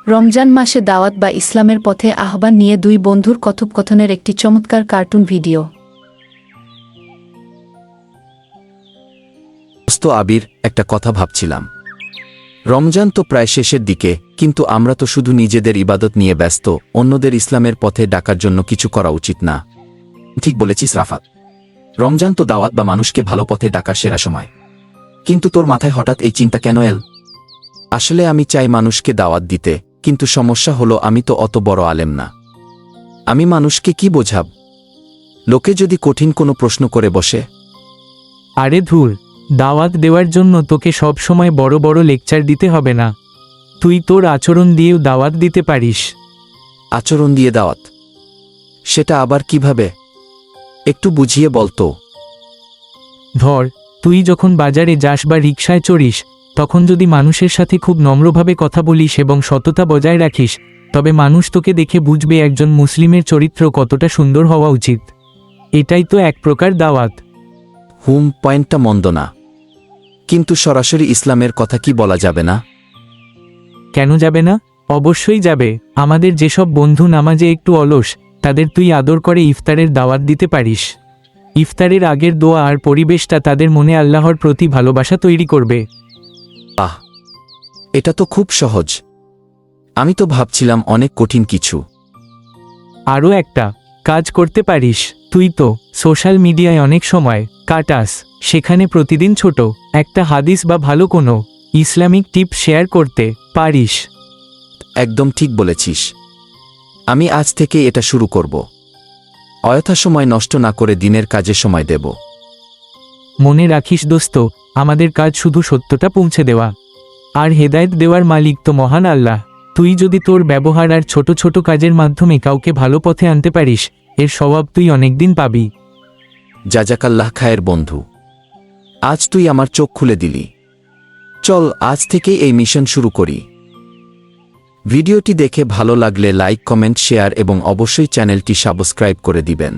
রমজান মাসে দাওয়াত বা ইসলামের পথে আহ্বান নিয়ে দুই বন্ধুর কথোপকথনের একটি চমৎকার কার্টুন ভিডিও। আবির, একটা কথা ভাবছিলাম। রমজান তো প্রায় শেষের দিকে, কিন্তু আমরা তো শুধু নিজেদের ইবাদত নিয়ে ব্যস্ত, অন্যদের ইসলামের পথে ডাকার জন্য কিছু করা উচিত না। ঠিক বলেছিস রাফাত। রমজান তো দাওয়াত বা মানুষকে ভালো পথে ডাকার সেরা সময়। কিন্তু তোর মাথায় হঠাৎ এই চিন্তা কেন এল? আসলে আমি চাই মানুষকে দাওয়াত দিতে, কিন্তু সমস্যা হলো আমি তো অত বড় আলেম না। আমি মানুষকে কি বোঝাব? লোকে যদি কঠিন কোনো প্রশ্ন করে বসে। আরে ধুর, দাওয়াত দেওয়ার জন্য তোকে সব সময় বড় বড় লেকচার দিতে হবে না। তুই তোর আচরণ দিয়েও দাওয়াত দিতে পারিস। আচরণ দিয়ে দাওয়াত? সেটা আবার কিভাবে? একটু বুঝিয়ে বলতো। ধর, তুই যখন বাজারে যাস বা রিকশায় চড়িস, তখন যদি মানুষের সাথে খুব নম্রভাবে কথা বলিস এবং সততা বজায় রাখিস, তবে মানুষ তোকে দেখে বুঝবে একজন মুসলিমের চরিত্র কতটা সুন্দর হওয়া উচিত। এটাই তো এক প্রকার দাওয়াত। পয়েন্টটা মন্দ না, কিন্তু সরাসরি ইসলামের কথা কি বলা যাবে না? কেন যাবে না? অবশ্যই যাবে। আমাদের যেসব বন্ধু নামাজে একটু অলস, তাদের তুই আদর করে ইফতারের দাওয়াত দিতে পারিস। ইফতারের আগের দোয়া আর পরিবেশটা তাদের মনে আল্লাহর প্রতি ভালোবাসা তৈরি করবে। এটা তো খুব সহজ। আমি তো ভাবছিলাম অনেক কঠিন কিছু। আরও একটা কাজ করতে পারিস। তুই তো সোশ্যাল মিডিয়ায় অনেক সময় কাটাস, সেখানে প্রতিদিন ছোট একটা হাদিস বা ভালো কোনো ইসলামিক টিপ শেয়ার করতে পারিস। একদম ঠিক বলেছিস। আমি আজ থেকে এটা শুরু করব। অযথা সময় নষ্ট না করে দিনের কাজে সময় দেব। মনে রাখিস দোস্ত, আমাদের কাজ শুধু সত্যটা পৌঁছে দেওয়া, আর হেদায়েত দেওয়ার মালিক তো মহান আল্লাহ। তুই যদি তোর ব্যবহার আর ছোট ছোট কাজের মাধ্যমে কাউকে ভালো পথে আনতে পারিস, এর স্বভাব তুই অনেকদিন পাবি। জাজাকাল্লাহ খায়ের বন্ধু। আজ তুই আমার চোখ খুলে দিলি। চল আজ থেকেই এই মিশন শুরু করি। ভিডিওটি দেখে ভালো লাগলে লাইক, কমেন্ট, শেয়ার এবং অবশ্যই চ্যানেলটি সাবস্ক্রাইব করে দিবেন।